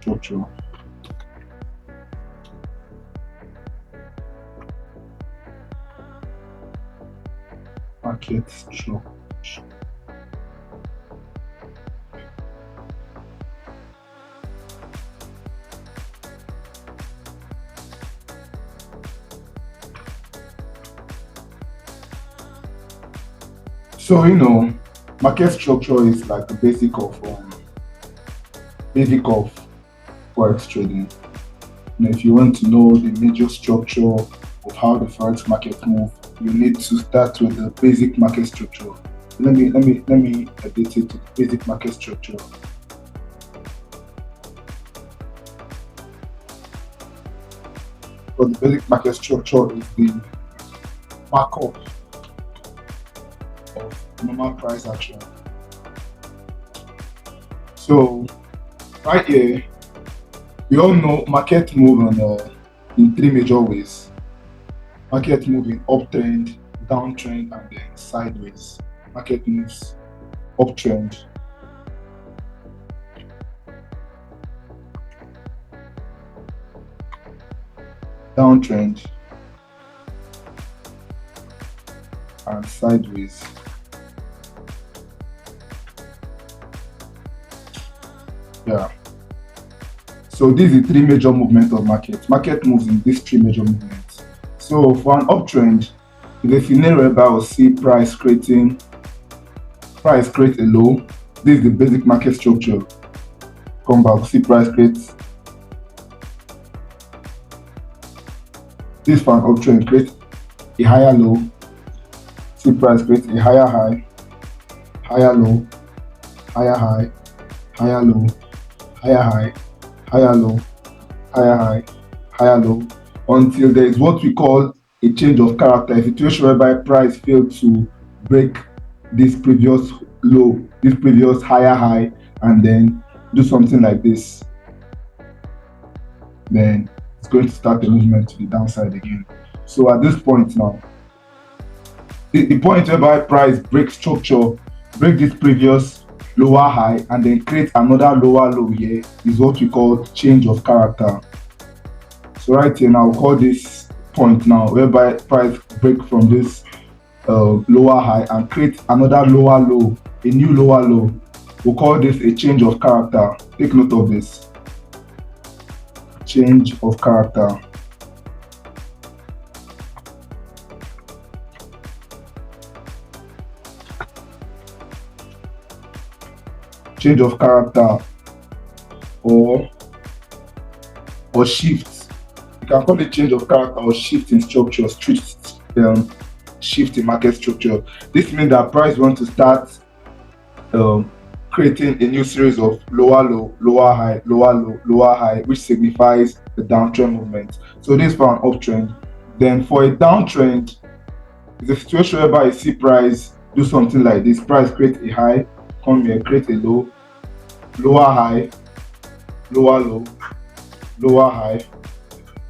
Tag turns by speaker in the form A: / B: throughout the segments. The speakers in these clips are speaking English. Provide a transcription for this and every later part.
A: structure. Market structure. So market structure is like the basic of forex trading. If you want to know the major structure of how the forex market move, you need to start with the basic market structure. Let me edit it to the basic market structure. But the basic market structure is the markup of normal price action. So right here, we all know market move in three major ways. Market move in uptrend, downtrend, and then sideways. Market moves uptrend, downtrend, and sideways. Yeah. So these are the three major movements of market. Market moves in these three major movements. So for an uptrend, in a scenario whereby we see price create a low. This is the basic market structure. Come back, see price creates this for an uptrend, create a higher low. See price create a higher high, higher low, higher high, higher low, higher high, higher low, higher high, higher low, until there is what we call a change of character, a situation whereby price failed to break this previous low, this previous higher high, and then do something like this. Then it's going to start the movement to the downside again. So at this point now, the point whereby price break structure, break this previous lower high and then create another lower low here is what we call change of character. So right here now, we'll call this point now whereby price break from this lower high and create another lower low, a new lower low. We'll call this a change of character. Take note of this. Change of character. Change of character or shift. You can call it change of character or shift in structure, shift in market structure. This means that price want to start creating a new series of lower low, lower high, lower low, lower high, which signifies the downtrend movement. So this is for an uptrend. Then for a downtrend, it's a situation whereby you see price do something like this. Price create a high, come here, create a low, lower high, lower low, lower high,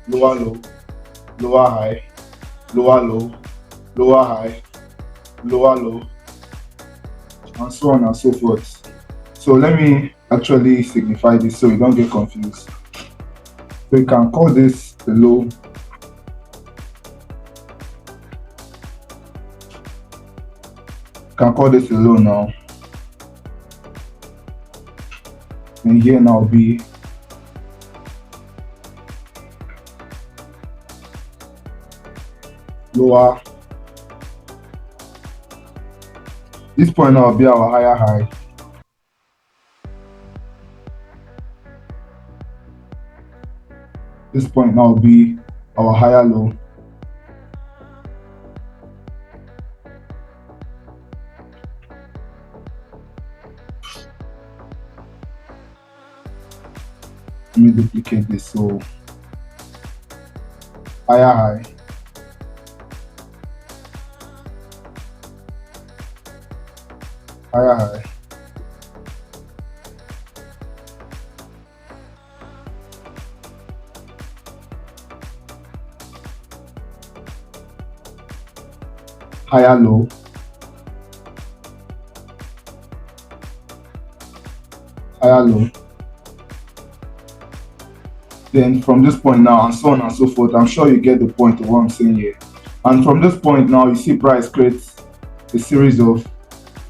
A: lower low, lower high, lower low, lower high, lower low, and so on and so forth. So let me actually signify this so you don't get confused. So you can call this the low. You can call this a low now. And here now be lower. This point now will be our higher high. This point now will be our higher low. Let me duplicate this. So higher high, higher high, higher low, higher low, Then from this point now, and so on and so forth. I'm sure you get the point of what I'm saying here. And from this point now, you see price creates a series of,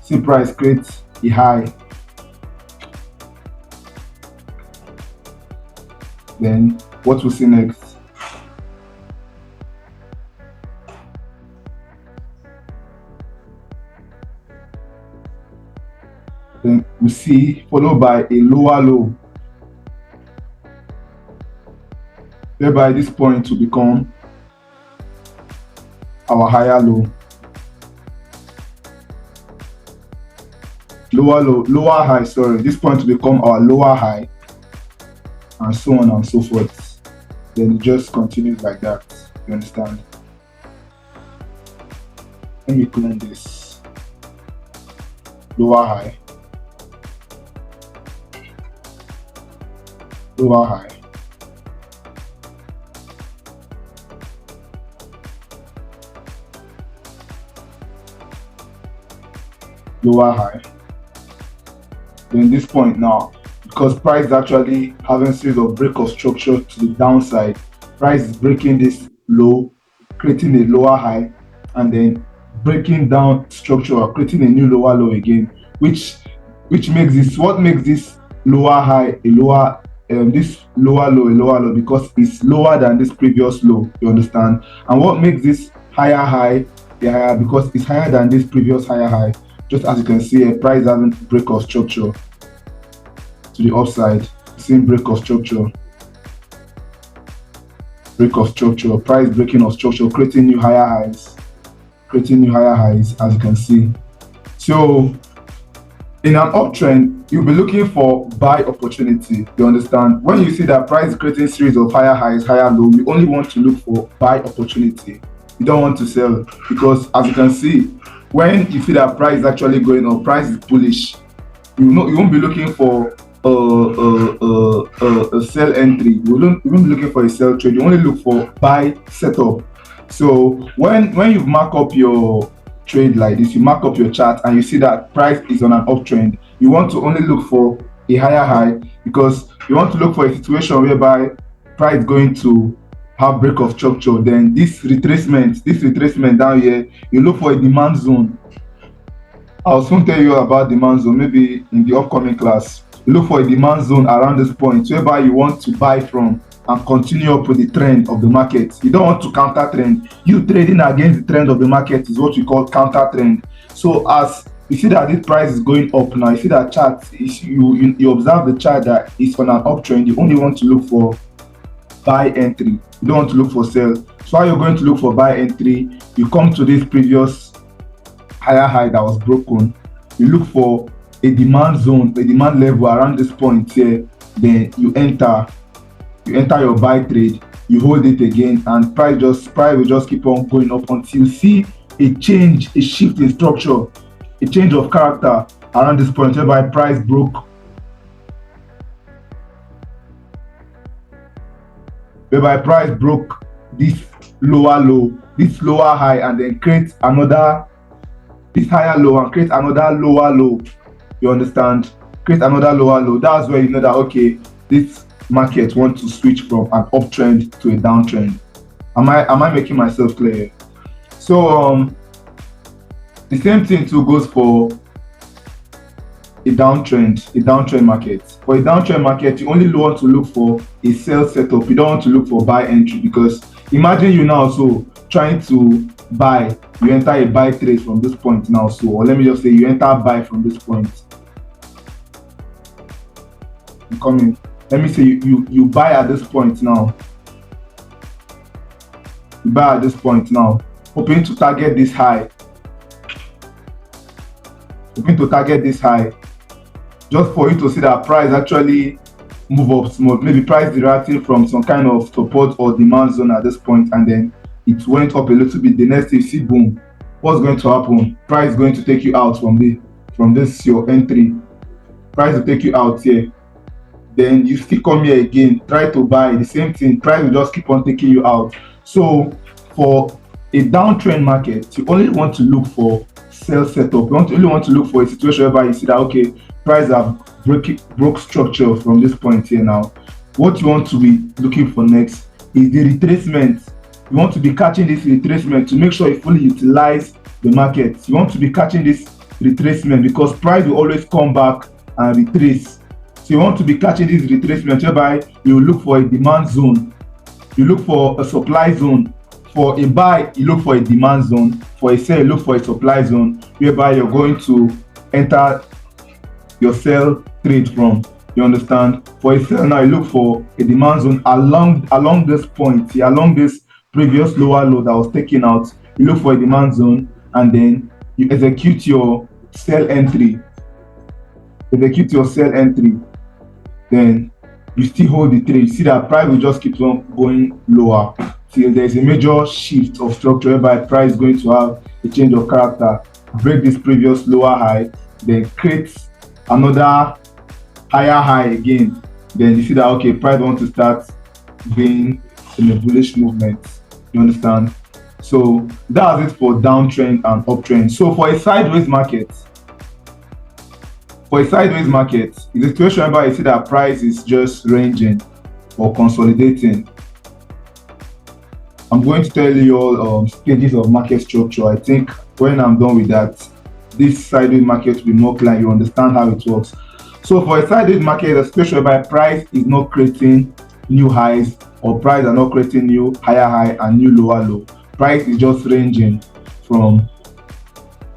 A: see price creates a high. Then what we'll see next? Then we see followed by a lower low, whereby this point will become our higher low. Lower high, sorry. This point will become our lower high, and so on and so forth. Then it just continues like that. You understand? Let me clone this. Lower high. Lower high. Lower high. Then this point now, because price is actually having a series of break of structure to the downside, price is breaking this low, creating a lower high, and then breaking down structure or creating a new lower low again, which makes this, what makes this lower high a lower this lower low a lower low, because it's lower than this previous low. You understand? And what makes this higher high a higher, because it's higher than this previous higher high. Just as you can see, a price having break of structure to the upside, same break of structure, price breaking of structure, creating new higher highs, as you can see. So in an uptrend, you'll be looking for buy opportunity. You understand? When you see that price creating series of higher highs, higher low, you only want to look for buy opportunity. You don't want to sell, because as you can see, when you see that price is actually going up, price is bullish, you won't be looking for a sell entry. You won't be looking for a sell trade. You only look for buy setup. So when you mark up your trade like this, you mark up your chart and you see that price is on an uptrend, you want to only look for a higher high, because you want to look for a situation whereby price is going to have break of structure. Then this retracement down here, you look for a demand zone. I'll soon tell you about demand zone, maybe in the upcoming class. You look for a demand zone around this point whereby you want to buy from and continue up with the trend of the market. You don't want to counter trend. You trading against the trend of the market is what we call counter trend. So as you see that this price is going up now, you see that chart, you observe the chart that is on an uptrend, you only want to look for buy entry. You don't want to look for sell. So how you're going to look for buy entry, you come to this previous higher high that was broken, you look for a demand zone, a demand level around this point here, then you enter your buy trade, you hold it again, and price will just keep on going up until you see a change, a shift in structure, a change of character around this point whereby price broke this lower low, this lower high, and then create another, this higher low, and create another lower low. You understand? Create another lower low. That's where you know that, okay, this market wants to switch from an uptrend to a downtrend. Am I making myself clear? So the same thing too goes for a downtrend market. For a downtrend market, you only want to look for a sell setup. You don't want to look for buy entry, because imagine you now so trying to buy, you enter a buy trade from this point now. So, or let me just say you enter buy from this point. You come in. Let me say you buy at this point now. You buy at this point now, hoping to target this high. Just for you to see that price actually move up small, maybe price deriving from some kind of support or demand zone at this point, and then it went up a little bit. The next you see, boom, what's going to happen? Price is going to take you out from this your entry. Price will take you out here. Then you still come here again, try to buy the same thing. Price will just keep on taking you out. So for a downtrend market, you only want to look for sell setup. You only want to look for a situation whereby you see that, okay, price have broke structure from this point here now. what you want to be looking for next is the retracement. You want to be catching this retracement to make sure you fully utilize the market. You want to be catching this retracement because price will always come back and retrace. So you want to be catching this retracement whereby you look for a demand zone, you look for a supply zone. For a buy, you look for a demand zone. For a sell, you look for a supply zone whereby you're going to enter your sell trade from. You understand? For a sell now, you look for a demand zone along this point, along this previous lower low that was taken out. You look for a demand zone and then you execute your sell entry. Execute your sell entry. Then you still hold the trade. You see that price will just keep on going lower till there's a major shift of structure whereby price is going to have a change of character, break this previous lower high, then create another higher high again. Then you see that okay, price wants to start being in a bullish movement. You understand? So that's it for downtrend and uptrend. So for a sideways market, it's a situation whereby you see that price is just ranging or consolidating. I'm going to tell you all stages of market structure. I think when I'm done with that, this sideways market will be more clear. You understand how it works. So for a sideways market, a situation whereby price is not creating new highs or price are not creating new higher high and new lower low. Price is just ranging from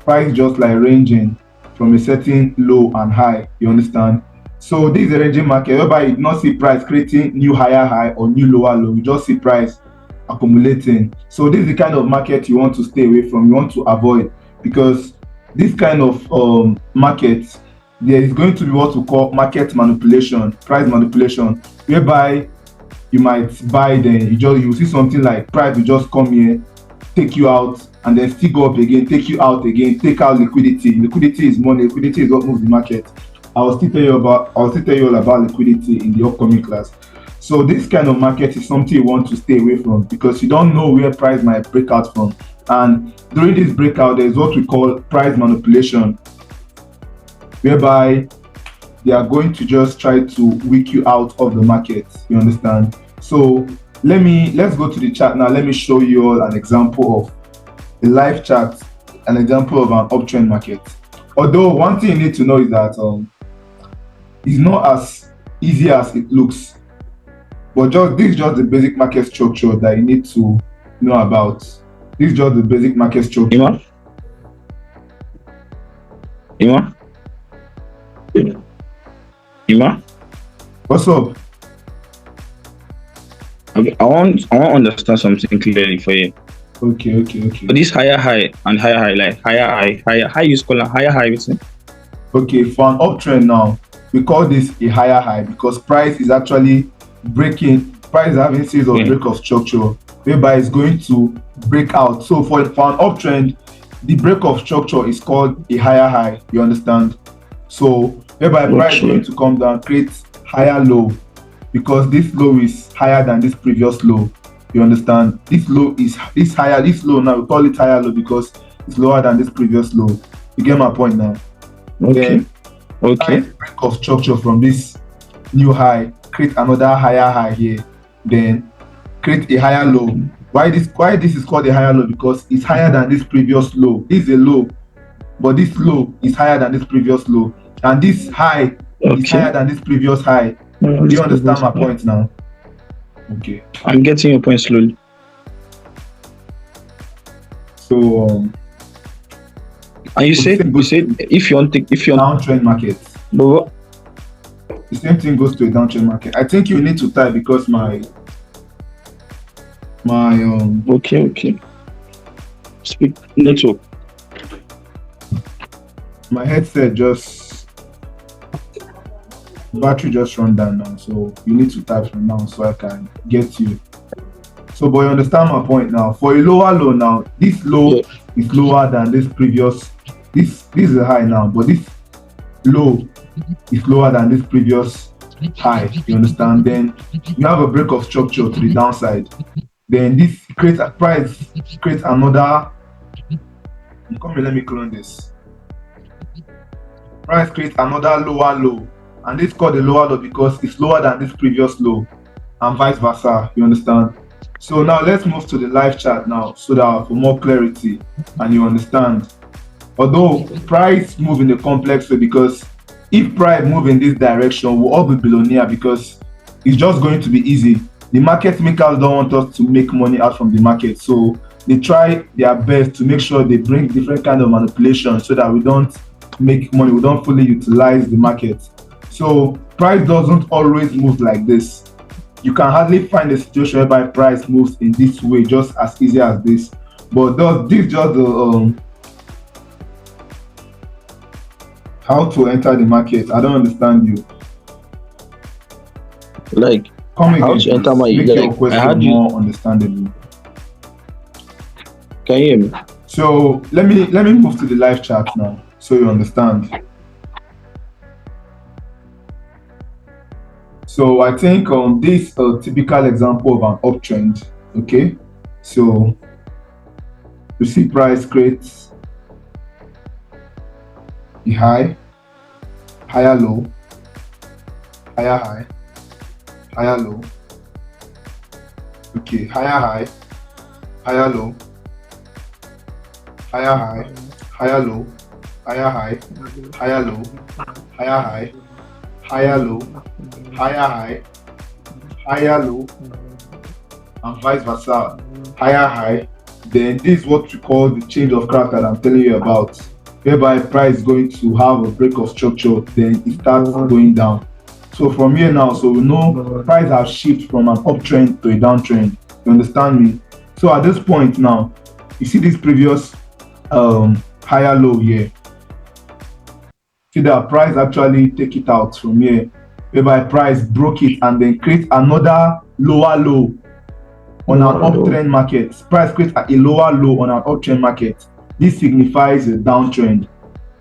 A: from a certain low and high. You understand? So this is a ranging market whereby you do not see price creating new higher high or new lower low. You just see price accumulating. So this is the kind of market you want to stay away from, you want to avoid, because this kind of market, there is going to be what we call market manipulation, price manipulation, whereby you might buy, then you see something like price will just come here, take you out, and then still go up again, take you out again, take out liquidity. Liquidity is money. Liquidity is what moves the market. I'll still tell you all about liquidity in the upcoming class. So this kind of market is something you want to stay away from because you don't know where price might break out from. And during this breakout, there is what we call price manipulation, whereby they are going to just try to weak you out of the market. You understand? So let's go to the chart now. Let me show you all an example of a live chart, an example of an uptrend market. Although one thing you need to know is that it's not as easy as it looks. But this is just the basic market structure that you need to know about. This is just the basic market structure.
B: Ima?
A: What's up?
B: Okay, I want to understand something clearly for you.
A: Okay.
B: So this higher high and higher high, like higher high, you call a higher high, isn't it?
A: Okay, for an uptrend now, we call this a higher high because price is actually breaking. Price is having a series of break of structure whereby it's going to break out. So for an uptrend, the break of structure is called a higher high. You understand? So whereby price is going to come down, create higher low because this low is higher than this previous low. You understand? This low is higher. This low now we call it higher low because it's lower than this previous low. You get my point now?
B: Okay.
A: Then break of structure from this new high, create another higher high here, then create a higher low. Why this is called a higher low? Because it's higher than this previous low. This is a low, but this low is higher than this previous low, and this high is higher than this previous high. Do you understand my point now? Okay,
B: I'm getting your point slowly.
A: So
B: and you said if you want
A: downtrend market,
B: but
A: the same thing goes to a downtrend market. I think you need to type because my
B: okay. Speak network.
A: My headset battery just run down now, so you need to type from now so I can get you. So, but you understand my point now. For a lower low now, this low is lower than this previous. This is a high now, but this low is lower than this previous high. You understand? Then you have a break of structure to the downside. Then this creates a price, creates another. Come here, let me clone this. Price creates another lower low and this called a lower low because it's lower than this previous low, and vice versa. You understand? So now let's move to the live chart now, so that for more clarity and you understand. Although price move in a complex way, because if price move in this direction, we'll all be billionaire because it's just going to be easy. The market makers don't want us to make money out from the market, so they try their best to make sure they bring different kind of manipulation so that we don't make money, we don't fully utilize the market. So price doesn't always move like this. You can hardly find a situation whereby price moves in this way just as easy as this. But this just the how to enter the market. I don't understand you.
B: Like
A: Come
B: how
A: again,
B: to enter
A: please.
B: my
A: Make your
B: like I
A: question
B: had you.
A: more understandable.
B: Can you hear me?
A: So let me move to the live chat now, so you understand. So I think this typical example of an uptrend. Okay, so you see price creates a high, higher low, higher high, higher low. Okay, higher high, higher low, higher high, higher low, higher high, higher low, higher high, higher low, higher high, higher low, and vice versa, higher high. Then this is what we call the change of character that I'm telling you about, whereby price is going to have a break of structure, then it starts going down. So from here now, so we know price has shifted from an uptrend to a downtrend. You understand me? So at this point now, you see this previous higher low here. See that price actually take it out from here, whereby price broke it and then create another lower low on an uptrend market. Price creates a lower low on an uptrend market. This signifies a downtrend.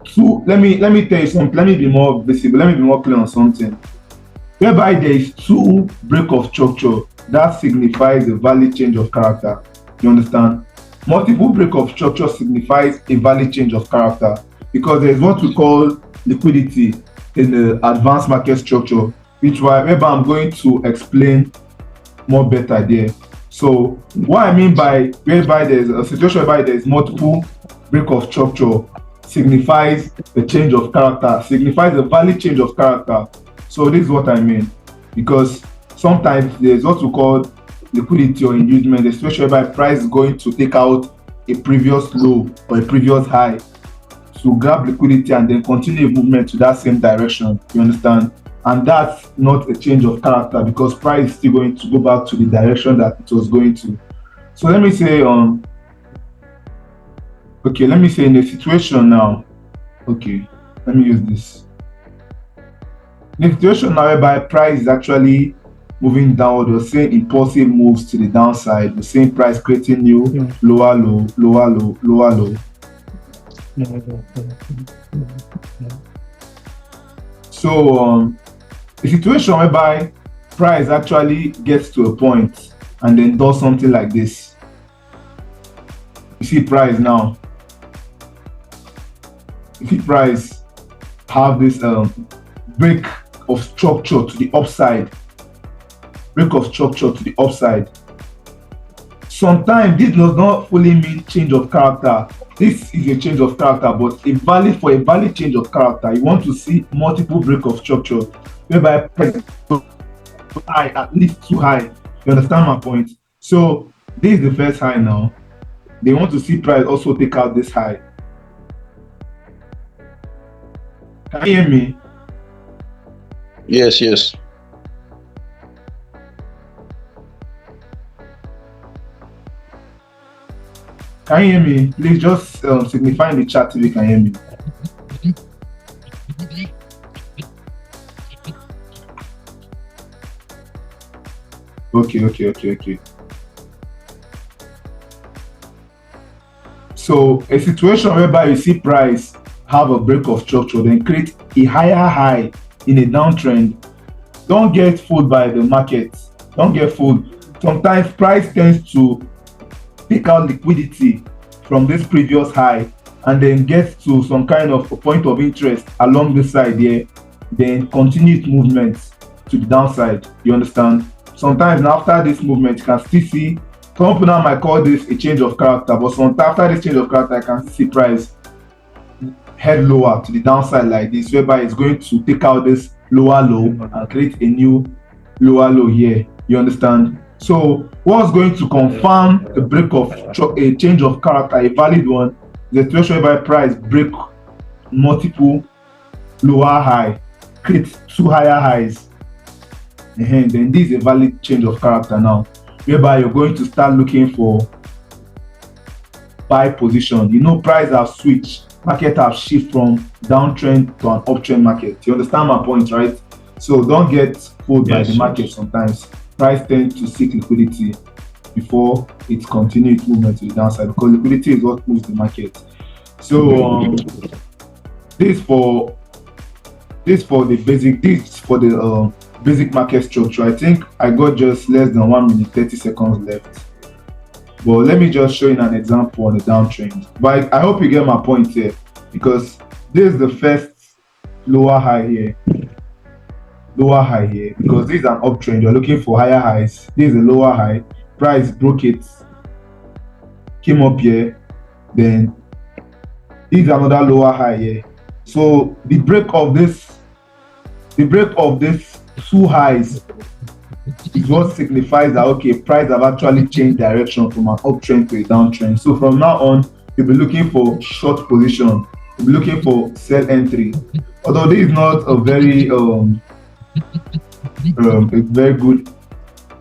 A: So let me tell you something. Let me be more visible. Let me be more clear on something. Whereby there is two break of structure, that signifies a valid change of character. You understand? Multiple break of structure signifies a valid change of character, because there is what we call liquidity in the advanced market structure, whereby I'm going to explain more better there. So what I mean by whereby there's a situation whereby there's multiple break of structure signifies a change of character, signifies a valid change of character. So this is what I mean, because sometimes there's what we call liquidity or inducement, the situation whereby price is going to take out a previous low or a previous high to grab liquidity and then continue movement to that same direction. You understand? And that's not a change of character, because price is still going to go back to the direction that it was going to. So let me say okay, let me say in a situation now, okay, let me use this. In a situation now whereby price is actually moving downward, we're seeing impulsive moves to the downside, we're seeing price creating new lower low, lower low, lower low. So a situation whereby price actually gets to a point and then does something like this. You see price now. You see price have this break of structure to the upside. Break of structure to the upside. Sometimes this does not fully mean change of character. This is a change of character, but for a valid change of character, you want to see multiple break of structure, whereby price is high, at least too high. You understand my point? So this is the first high now. They want to see price also take out this high. Can you hear me?
B: Yes, yes.
A: Can you hear me? Please just signify in the chat if you can hear me. Okay. So a situation whereby you see price have a break of structure, then create a higher high in a downtrend, don't get fooled by the market. Don't get fooled. Sometimes price tends to take out liquidity from this previous high and then get to some kind of a point of interest along the side here. then continued movement to the downside. You understand? Sometimes now after this movement, you can still see some people now might call this a change of character, but sometimes after this change of character, I can see price head lower to the downside like this, whereby it's going to take out this lower low and create a new lower low here. You understand? So what's going to confirm the break of a change of character, a valid one, is a situation whereby price break multiple lower high, create two higher highs. Then this is a valid change of character now, whereby you're going to start looking for buy position. You know, price have switched, market have shift from downtrend to an uptrend market. You understand my point, right? So don't get fooled by the market sometimes. Price tends to seek liquidity before it continues its movement to the downside, because liquidity is what moves the market. So this for the basic market structure. I think I got just less than 1 minute 30 seconds left, but let me just show you an example on the downtrend. But I hope you get my point here, because this is the first lower high here, because this is an uptrend. You're looking for higher highs. This is a lower high, price broke it, came up here, then this is another lower high here. So the break of this two highs is what signifies that, okay, price have actually changed direction from an uptrend to a downtrend. So from now on, you'll be looking for short position, you'll be looking for sell entry. Although this is not a very good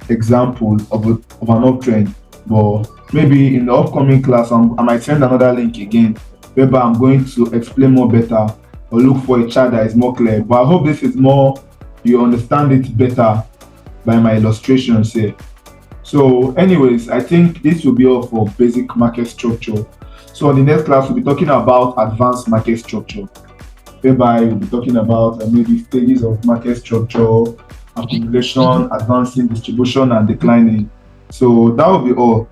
A: example of an uptrend, but maybe in the upcoming class I might send another link again, whereby I'm going to explain more better or look for a chart that is more clear. But I hope this is more, you understand it better by my illustrations here. So anyways, I think this will be all for basic market structure. So in the next class, we'll be talking about advanced market structure, whereby we'll be talking about maybe stages of market structure, accumulation, advancing, distribution, and declining. So that will be all.